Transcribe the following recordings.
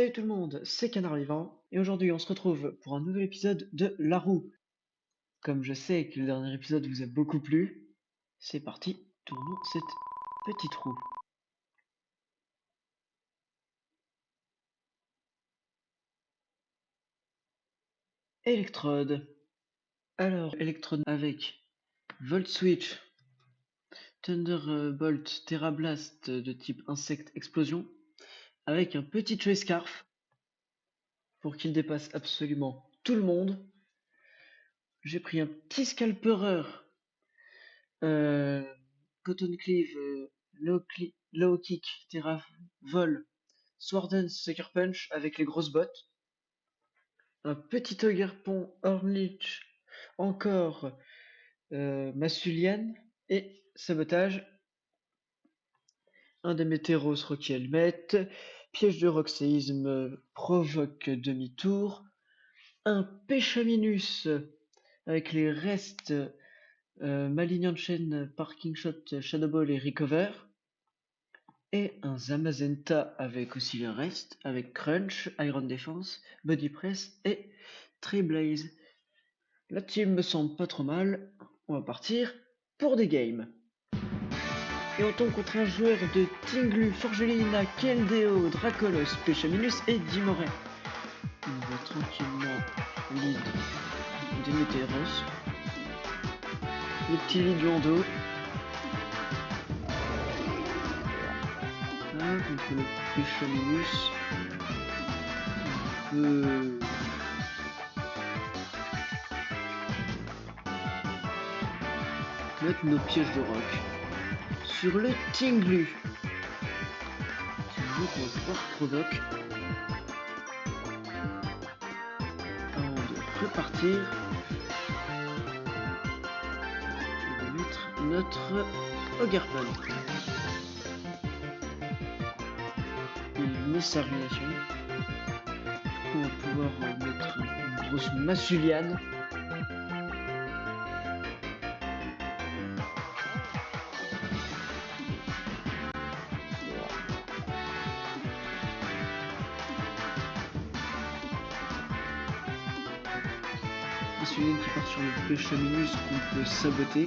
Salut tout le monde, c'est Canard Vivant, et aujourd'hui on se retrouve pour un nouvel épisode de La Roue. Comme je sais que le dernier épisode vous a beaucoup plu, c'est parti, tournons cette petite roue. Électrode. Alors, électrode avec Volt Switch, Thunderbolt, Terra Blast de type insecte explosion, avec un petit Choice Scarf pour qu'il dépasse absolument tout le monde. J'ai pris un petit scalpereur Cotton Cleave, Low Kick, Terra Vol, Sword Dance, Sucker Punch avec les grosses bottes. Un petit Ogerpon Hornleech, encore Masulian et Sabotage. Un des Météros Rocky Helmet, Piège de Roxéisme provoque demi-tour. Un Péchaminus avec les restes Malignant Chain, Parking Shot, Shadow Ball et Recover. Et un Zamazenta avec aussi le reste, avec Crunch, Iron Defense, Body Press et Tree Blaze. La team me semble pas trop mal, on va partir pour des games. Et on tombe contre un joueur de Tinglu, Forgelina, Keldeo, Dracolos, Péchaminus et Dimoret. On va tranquillement lead Demeteros. Le petit lead en dos. Là, contre le Péchaminus. On peut mettre nos pièges de roc sur le Tinglu. Tinglu qu'on va pouvoir provoque. Avant de repartir, on va mettre notre Ogerpon. Il met sa ruination. Du coup, on va pouvoir mettre une grosse Masuliane. Masuliane qui part sur le Péchaminus qu'on peut saboter.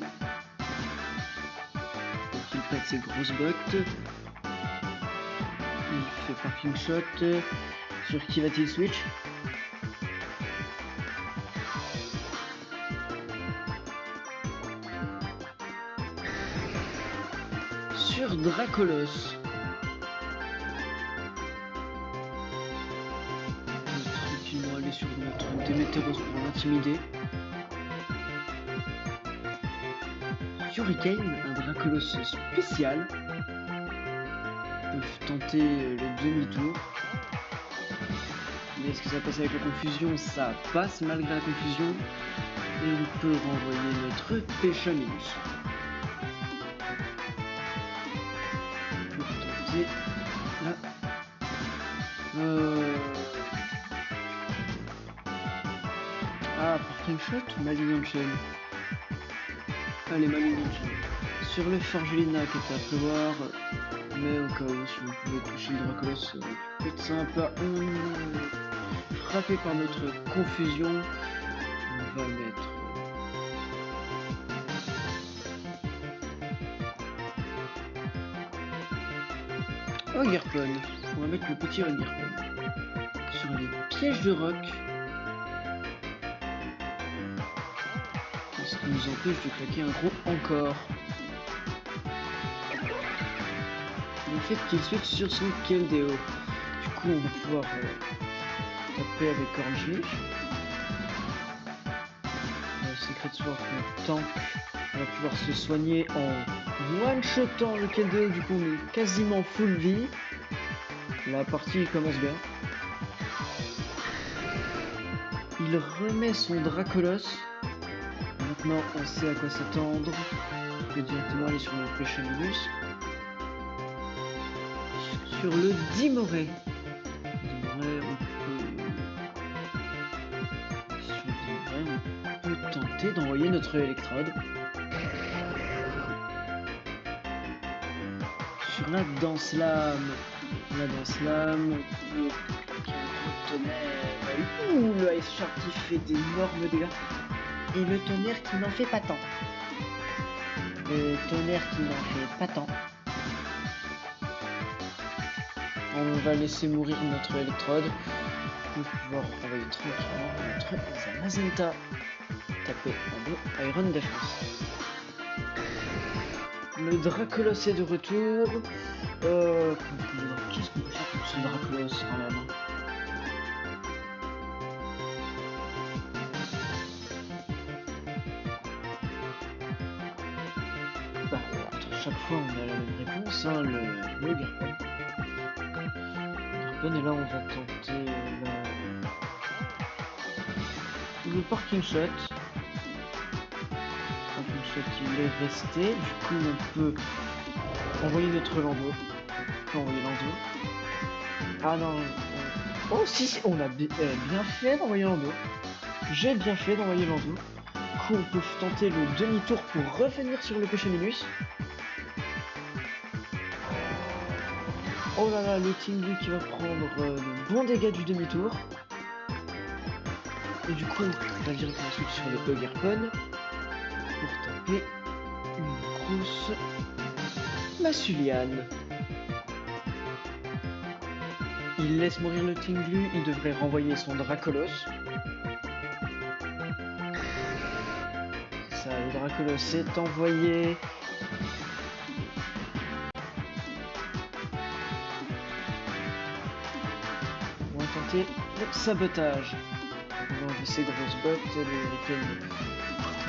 Donc il pète ses grosses bottes. Il fait parking shot. Sur qui va-t-il switch? Sur Dracolos. On va tranquillement aller sur notre Demeteros pour l'intimider. Hurricane, un Dracolos spécial. Peuvent tenter le demi-tour. Mais est-ce que ça passe avec la confusion? Ça passe malgré la confusion. Et on peut renvoyer notre Péchaminus. Pour tenter là. Ah, parking shot ou Malignant Chain? Allez, Malignant Chain. Sur le Forgelina qui était à prévoir. Mais au cas où, si on pouvait toucher le Dracolos, ça aurait pu être sympa. Frappé par notre confusion, on va mettre Ogerpon. On va mettre le petit Ogerpon sur les pièges de roc. Ce qui nous empêche de claquer un gros encore. Le fait qu'il switch sur son Keldeo. Du coup, on va pouvoir taper avec Orange Leaf. Secret Sword qu'on tank. On va pouvoir se soigner en one-shotant le Keldeo. Du coup, on est quasiment full vie. La partie commence bien. Il remet son Dracolos. Maintenant, on sait à quoi s'attendre. On peut directement aller sur le Péchaminus. Sur le Dimoret. On peut tenter d'envoyer notre électrode. Sur la Danse Lame. On a dans Slam, on peut claquer un gros tonnerre. Ouh, le Ice Shark qui fait d'énormes dégâts. Et le tonnerre qui n'en fait pas tant. Le tonnerre qui n'en fait pas tant. On va laisser mourir notre électrode pour pouvoir envoyer tranquillement notre Zamazenta. Taper un dos Iron Defense. Le Dracolos est de retour. Qu'est-ce qu'on peut faire contre ce Dracolos quand même? Bah, à chaque fois on a la même réponse, hein, le Garpon. Et là on va tenter le Parking Shot. Parking Shot il est resté, du coup on peut envoyer notre Lando. On peut envoyer Lando. Ah non, oh si, on a bien fait d'envoyer Lando. J'ai bien fait d'envoyer Lando. Du coup on peut tenter le demi-tour pour revenir sur le Péchaminus. Oh là là, le Tinglu qui va prendre le bon dégât du demi-tour. Et du coup, on va directement switch sur le Huggerpon pour taper une grosse Masuliane. Il laisse mourir le Tinglu, il devrait renvoyer son Dracolos. Ça, le Dracolos est envoyé. On va tenter le sabotage. On va enlever ces grosses bottes, le Hurricane.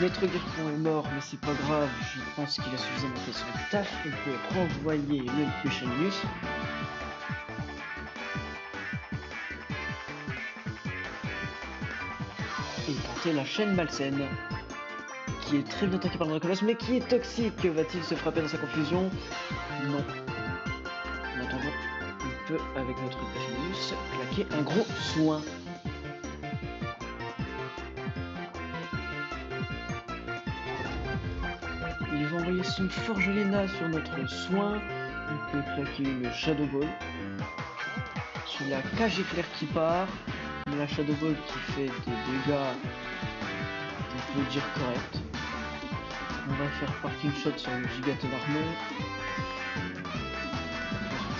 Notre Huggerpon est mort, mais c'est pas grave, je pense qu'il a suffisamment fait son taf. On peut renvoyer le Péchaminus. Et tenter la chaîne malsaine, qui est très bien attaquée par le Dracolos, mais qui est toxique. Va-t-il se frapper dans sa confusion? Non. En attendant, on peut, avec notre Péchaminus, claquer un gros soin. Il va envoyer son Forgelina sur notre soin. On peut claquer une Shadow Ball. Sur la cage éclair qui part. Mais la Shadow Ball qui fait des dégâts, on peut dire correct. On va faire Parking Shot sur le Gigaton Armor.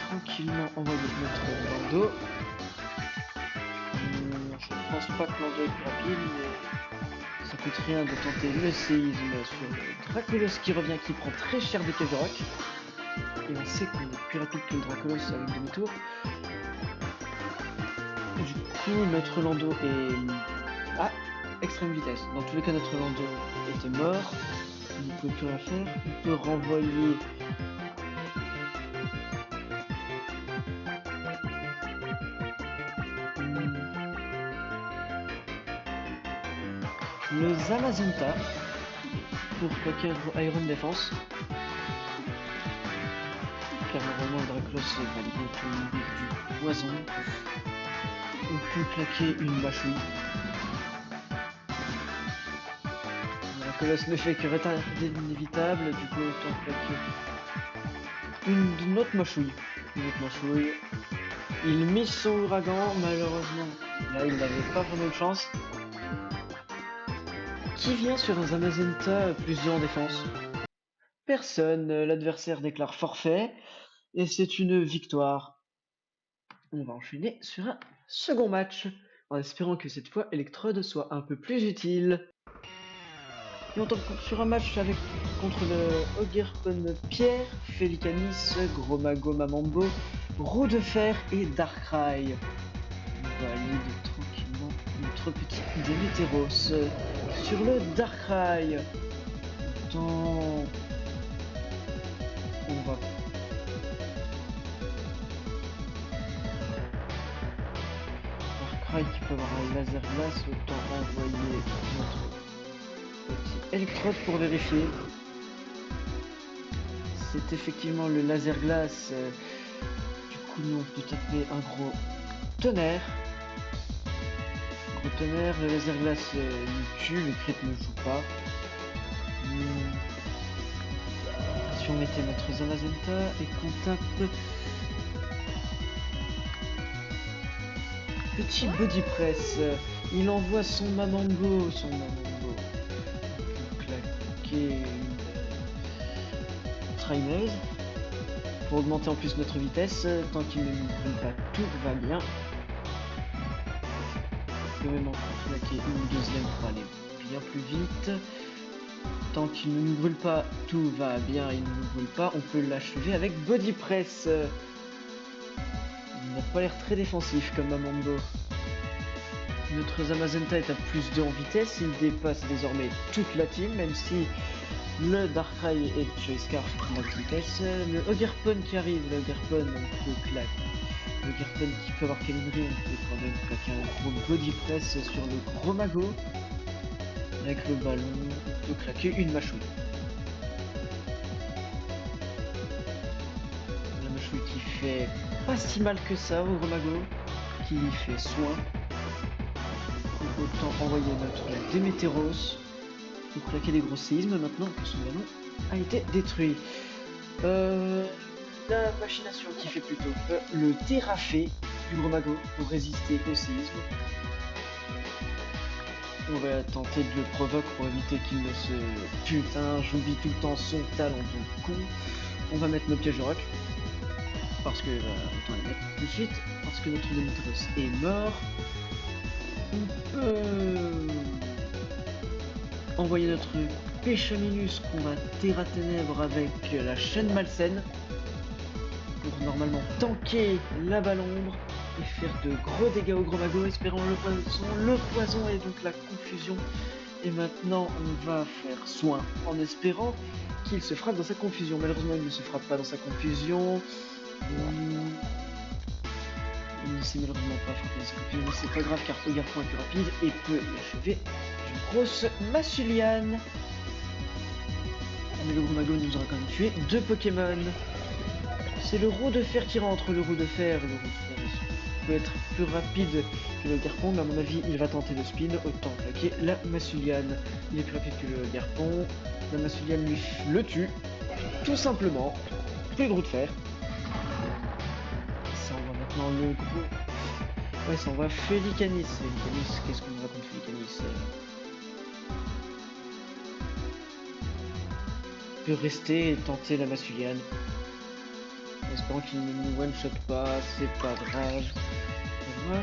Tranquillement envoyer notre Lando. Je pense pas que Lando est plus rapide, mais ça coûte rien de tenter le séisme sur le Dracolos qui revient, qui prend très cher des cages de rock. Et on sait qu'on est plus rapide que le Dracolos avec demi-tour. Du coup, notre Lando est à extrême vitesse. Dans tous les cas, notre Lando était mort. On ne peut plus rien faire. On peut renvoyer le Zamazenta pour claquer un gros Iron Defense. Car normalement le Dracolos va bientôt mourir du poison. On peut claquer une mâchouille. Le Dracolos ne fait que retarder l'inévitable, du coup autant claquer une autre mâchouille. Une autre mâchouille. Il mise son ouragan, malheureusement. Là il n'avait pas vraiment de chance. Qui vient sur un Zamazenta plus 2 en défense? Personne, l'adversaire déclare forfait, et c'est une victoire. On va enchaîner sur un second match, en espérant que cette fois Electrode soit un peu plus utile. Et on tombe sur un match contre le Huggerpon Pierre, Felicanis, Gromago Mamambo, Roue de Fer et Darkrai. On valide tranquillement notre petit Démétéros sur le Darkrai. Pourtant, on va Darkrai qui peut avoir un laser glace, autant envoyer notre petit Electrode pour vérifier. C'est effectivement le laser glace. Du coup, nous on peut taper un gros tonnerre. Gros tonnerre, le laser glace nous tue, le crit ne joue pas. Si on mettait notre Zamazenta et qu'on tape petit body press. Il envoie son Mamango. On peut claquer une Tri-Maze pour augmenter en plus notre vitesse. Tant qu'il ne nous brûle pas, tout va bien. On peut même en claquer une deuxième pour aller bien plus vite. Tant qu'il ne nous brûle pas, tout va bien, il ne nous brûle pas, on peut l'achever avec Body Press. Il n'a pas l'air très défensif comme Mamango. Notre Zamazenta est à plus 2 en vitesse, il dépasse désormais toute la team, même si le Darkrai et le Choice Scarf font max vitesse. Le Ogerpon qui arrive, le Ogerpon, on peut claquer. Le Ogerpon qui peut avoir calibré, on peut quand même claquer un gros Body Press sur le gros Mago. Avec le ballon, on peut claquer une mâchouille. La mâchouille qui fait pas si mal que ça au gros Mago, qui fait soin. Autant envoyer notre Démétéros pour claquer des gros séismes maintenant que son ballon a été détruit. La machination qui fait plutôt le Terrafé du gros Mago pour résister au séisme. On va tenter de le provoquer pour éviter qu'il ne se... Putain, j'oublie tout le temps son talent de con. On va mettre nos pièges de roc. Parce que... autant les mettre tout de suite. Parce que notre Démétéros est mort. On peut... envoyer notre Péchaminus qu'on va Terra Ténèbres avec la chaîne malsaine. Pour normalement tanker la Balombre et faire de gros dégâts au gros Mago, espérant le poison. Le poison est donc la confusion. Et maintenant, on va faire soin en espérant qu'il se frappe dans sa confusion. Malheureusement, il ne se frappe pas dans sa confusion. Il ne s'est malheureusement pas frappé dans sa confusion, mais c'est pas grave car Ogerpon est plus rapide et peut l'achever d'une grosse Massuliane. Mais le gros Mago nous aura quand même tué 2 Pokémon. C'est le roue de fer qui rentre, le roue de fer. Le roue de fer peut être plus rapide que le Ogerpon, mais à mon avis, il va tenter de spin, autant claquer la Massuliane. Il est plus rapide que le Ogerpon. La Massuliane lui le tue, tout simplement. Plus de roue de fer. Ça envoie maintenant le gros... Ouais, ça envoie Félicanis. Félicanis, qu'est-ce qu'on aura contre Félicanis? Il peut rester et tenter la Massuliane. Espérons qu'il ne nous one-shot pas, c'est pas grave. On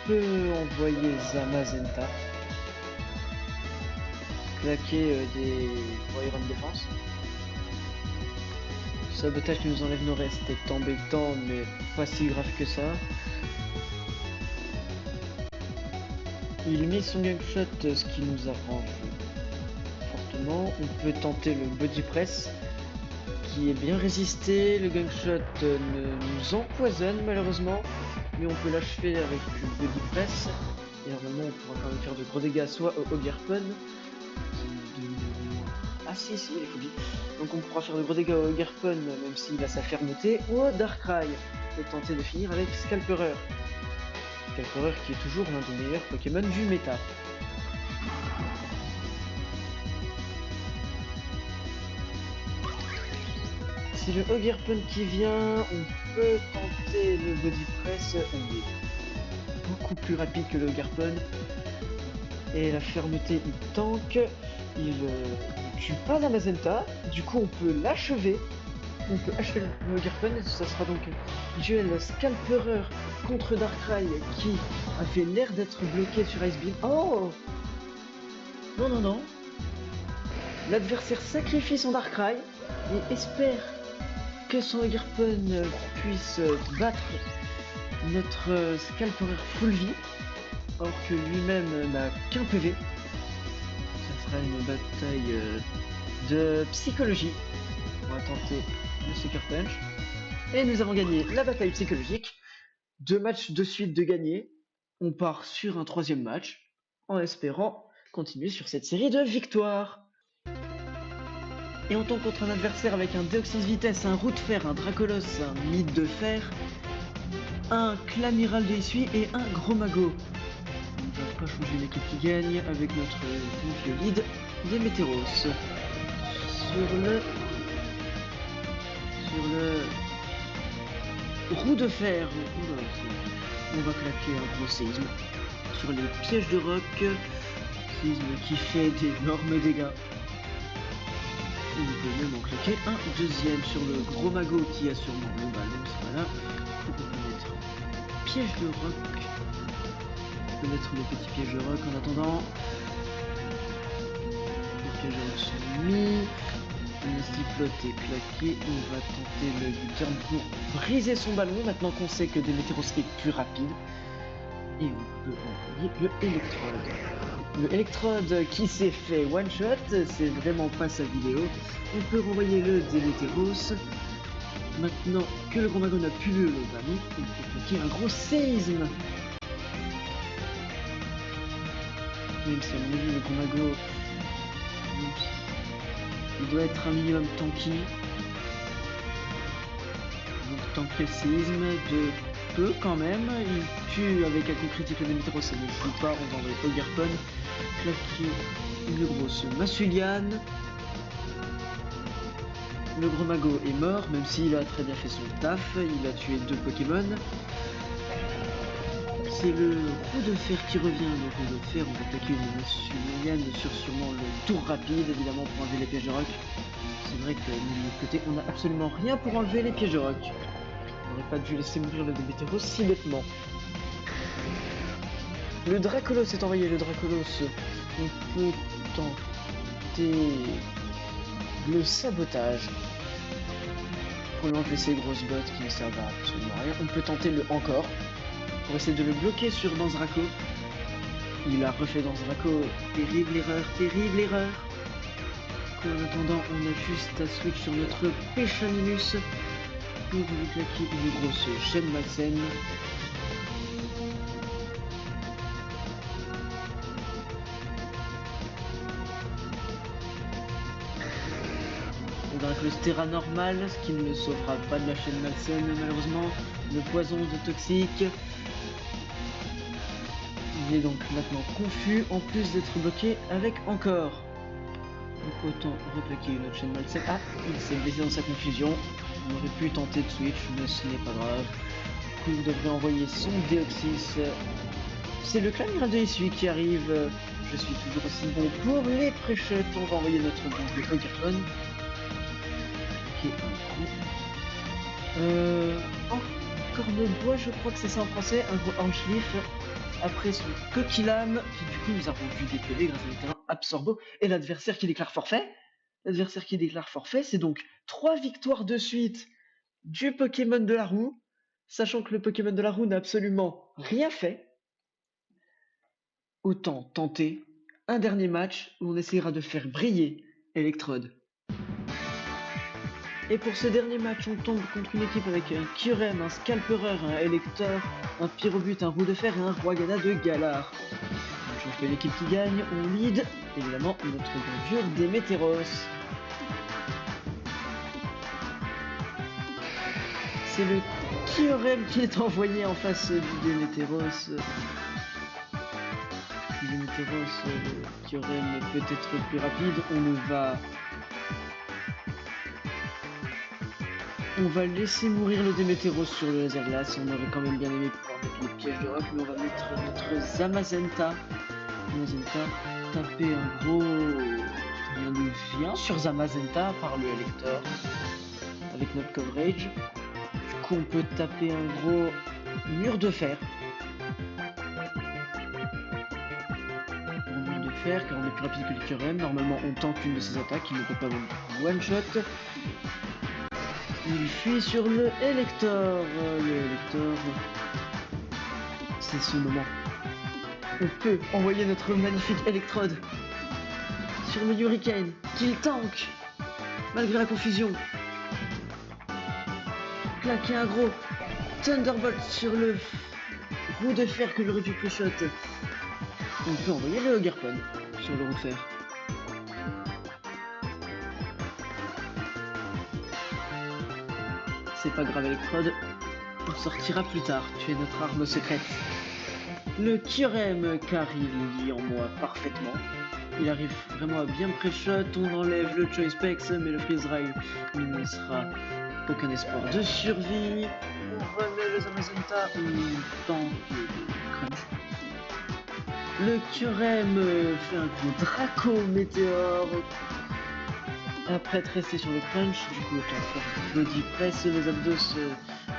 peut envoyer Zamazenta. Claquer des Iron Défense. Sabotage qui nous enlève nos restes est embêtant, mais pas si grave que ça. Il mise son Gangshot, ce qui nous arrange fortement. On peut tenter le Body Press, qui est bien résisté. Le Gangshot nous empoisonne malheureusement, mais on peut l'achever avec le Body Press. Et normalement, on pourra quand même faire de gros dégâts soit au Ogerpon, qui de... Ah si, il est phobie. Donc on pourra faire de gros dégâts au Ogerpon, même s'il a sa fermeté, ou au Darkrai, et tenter de finir avec Scalperer. Scalperer qui est toujours l'un des meilleurs Pokémon du méta. C'est le Ogerpon qui vient, on peut tenter le Body Press, on est beaucoup plus rapide que le Ogerpon. Et la fermeté, il tank, il ne tue pas Zamazenta, du coup on peut l'achever. On peut achever le Ogerpon et ça sera donc duel Scalperer contre Darkrai qui avait l'air d'être bloqué sur Ice Beam. Oh non non non. L'adversaire sacrifie son Darkrai et espère que son Ogerpon puisse battre notre Scalperer full vie, alors que lui-même n'a qu'un PV. Ça sera une bataille de psychologie. On va tenter le Sucker Punch. Et nous avons gagné la bataille psychologique. 2 matchs de suite de gagner. On part sur un 3e match, en espérant continuer sur cette série de victoires. Et on tombe contre un adversaire avec un Deoxys Vitesse, un Roue de Fer, un Dracolos, un Mythe de Fer, un Clamiral de Essuie et un Gros Mago. On ne va pas changer l'équipe qui gagne avec notre vieux lead des Météros. Sur le Roue de Fer. On va claquer un gros séisme sur les pièges de roc. Séisme qui fait d'énormes dégâts. On peut même en claquer un deuxième sur le gros magot qui a sûrement le ballon, voilà. Du coup, on peut mettre piège de roc. On peut mettre les petits pièges de roc en attendant. Les pièges de roc sont mis. Le ziplote est claqué. On va tenter le U-turn pour briser son ballon. Maintenant qu'on sait que Démétéros est plus rapide. Et on peut envoyer le électrode. Le électrode qui s'est fait one shot, c'est vraiment pas sa vidéo. On peut renvoyer le Démétéros. Maintenant que le gros magot n'a plus le ballon, on peut claquer un gros séisme. Même si à mon avis le gros magot, il doit être un minimum tanky. Donc tanker le séisme de peu quand même. Il tue avec un coup critique le Démétéros, ça ne joue pas. On va envoyer Ogerpon. Claquer une grosse Masuliane. Le gros magot est mort, même s'il a très bien fait son taf. Il a tué 2 Pokémon. C'est le roue de fer qui revient. Le roue de fer, on va claquer une Masuliane sur sûrement le tour rapide, évidemment, pour enlever les pièges de roc. C'est vrai que de l'autre côté, on n'a absolument rien pour enlever les pièges de roc. On n'aurait pas dû laisser mourir le Démétéros si bêtement. Le Dracolos est envoyé. Le Dracolos, on peut tenter le sabotage pour lui enlever ses grosses bottes qui ne servent à absolument rien. On peut tenter le encore pour essayer de le bloquer sur Danzraco. Il a refait Danzraco. Terrible erreur, terrible erreur. En attendant, on a juste à switch sur notre Péchaminus pour lui claquer une grosse chaîne malsaine. Le Dracolos Terra normal, ce qui ne le sauvera pas de la chaîne malsaine malheureusement. Le poison de toxique. Il est donc maintenant confus en plus d'être bloqué avec encore. Donc autant replaquer une autre chaîne malsaine. Ah, il s'est blessé dans sa confusion. On aurait pu tenter de switch, mais ce n'est pas grave. Du coup, il devrait envoyer son Deoxys. C'est le clan Miral de Issui qui arrive. Je suis toujours aussi bon pour les pré-shots. On va envoyer notre bon de Ogerpon. Encore de bois, je crois que c'est ça en français. Un gros Hornschliff. Après son Coquillame, qui du coup nous a rendu des PV grâce à des talents Absorbo. Et l'adversaire qui déclare forfait. L'adversaire qui déclare forfait, c'est donc 3 victoires de suite du Pokémon de la roue, sachant que le Pokémon de la roue n'a absolument rien fait. Autant tenter un dernier match où on essaiera de faire briller Electrode. Et pour ce dernier match, on tombe contre une équipe avec un Kyurem, un Scalpereur, un Elector, un Pyrobut, un Roue de Fer et un Roigana de Galar. On fait l'équipe qui gagne, on lead, évidemment, notre vieux Démétéros. C'est le Kyurem qui est envoyé en face du Démétéros. Le Démétéros, le Kyurem est peut-être plus rapide, on va laisser mourir le Démétéros sur le laser glace. On aurait quand même bien aimé pouvoir mettre les pièges de roc, mais on va mettre notre Zamazenta. Zamazenta, taper un gros... Rien ne vient sur Zamazenta par le Elector avec notre coverage. Du coup, on peut taper un gros mur de fer. Un mur de fer, car on est plus rapide que le Kyurem. Normalement, on tente une de ses attaques, il ne peut pas one shot. Il fuit sur le Elector. Le Elector, c'est son moment. On peut envoyer notre magnifique Electrode sur le Hurricane qu'il tank malgré la confusion. Claquer un gros Thunderbolt sur le roue de fer que j'aurais dû pré-shot. On peut envoyer le Ogerpon sur le roue de fer. C'est pas grave Electrode, on sortira plus tard, tu es notre arme secrète. Le Kyurem, car il lit en moi parfaitement. Il arrive vraiment à bien pré-shot, on enlève le Choice Specs, mais le Freeze Ray, il ne sera aucun espoir de survie. On remet le Magenta, on tente le crunch. Le Kyurem fait un gros Draco Météore. Après être resté sur le crunch, du coup autant faire body press, le Zapdos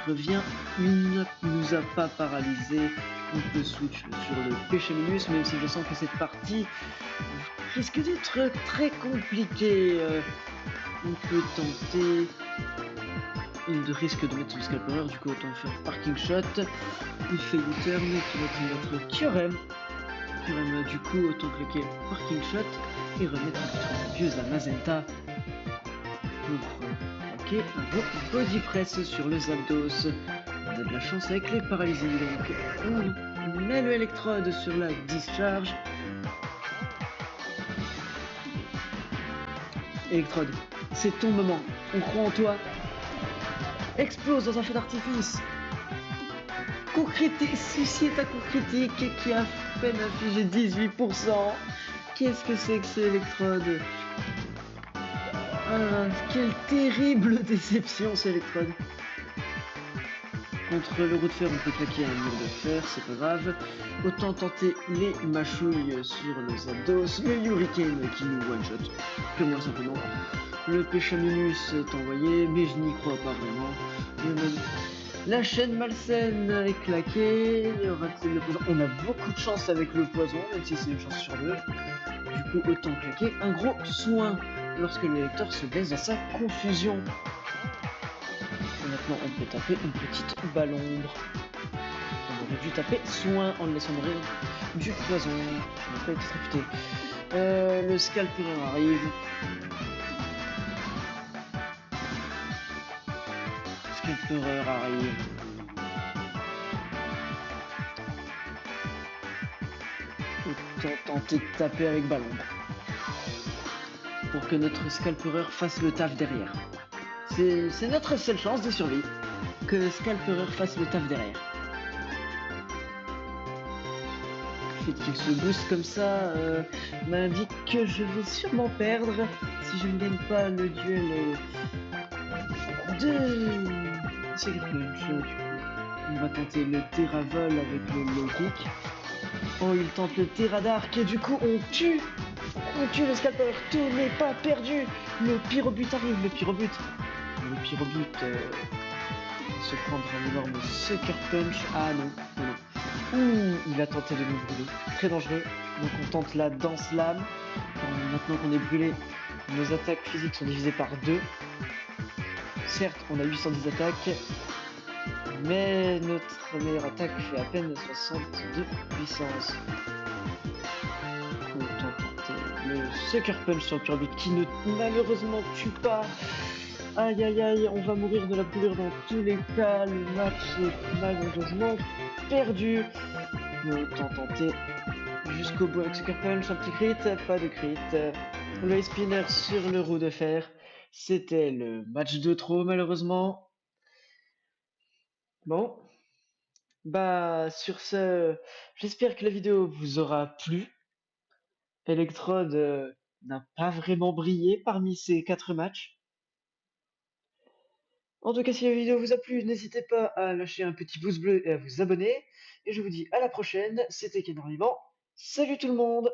revient, il ne nous a pas paralysé, on peut switch sur le Péchaminus, même si je sens que cette partie risque d'être très compliquée. On peut tenter, il risque de mettre son Scalper, du coup autant faire Parking Shot, il fait U-turn qui va être notre Kyurem, du coup autant cliquer Parking Shot et remettre notre vieux Zamazenta pour attaquer un gros body press sur le Zapdos. On a de la chance avec les paralysés, donc on met le électrode sur la discharge. Électrode, c'est ton moment, on croit en toi. Explose dans un feu d'artifice. Coup critique, ceci est un coup critique qui a à peine infligé 18%. Qu'est-ce que c'est que ce électrode? Ah, quelle terrible déception ce électrode. Contre le roue de fer, on peut claquer un mur de fer, c'est pas grave. Autant tenter les mâchouilles sur le Zapdos, le Hurricane qui nous one-shot, purement simplement. Le Péchaminus est envoyé, mais je n'y crois pas vraiment. La chaîne malsaine est claquée, il y aura-t-il le poison? On a beaucoup de chance avec le poison, même si c'est une chance sur deux. Du coup, autant claquer un gros soin lorsque le lecteur se baisse dans sa confusion. Et maintenant, on peut taper une petite balle ombre. On aurait dû taper soin en le laissant mourir du poison. Je n'ai pas été réputé. Le Scalper arrive. Scalper arrive. Autant tenter de taper avec balle ombre. Pour que notre Scalper fasse le taf derrière. C'est notre seule chance de survie. Que Scalper fasse le taf derrière. Le fait qu'il se booste comme ça m'indique que je vais sûrement perdre si je ne gagne pas le duel de Sucker Punch. On va tenter le Terravol avec le low kick. Oh, il tente le Terradark et du coup on tue le Scalper. Tout n'est pas perdu. Le Pyrobut arrive, le Pyrobut se prendre un énorme Sucker Punch. Ah non. Ouh, il a tenté de nous brûler. Très dangereux. Donc on tente la danse lame. Maintenant qu'on est brûlé, nos attaques physiques sont divisées par 2. Certes, on a 810 attaques, mais notre meilleure attaque fait à peine 60 de puissance. Autant tenter le Sucker Punch sur le Pyrobut qui ne malheureusement tue pas. Aïe aïe aïe, on va mourir de la brûlure dans tous les cas. Le match est malheureusement perdu. Mais autant tenter jusqu'au bout avec Sucker Punch, un petit crit, pas de crit. Le spinner sur le roue de fer. C'était le match de trop malheureusement. Bon, bah sur ce, j'espère que la vidéo vous aura plu. Electrode n'a pas vraiment brillé parmi ces 4 matchs. En tout cas, si la vidéo vous a plu, n'hésitez pas à lâcher un petit pouce bleu et à vous abonner. Et je vous dis à la prochaine, c'était Ken Vivant. Salut tout le monde!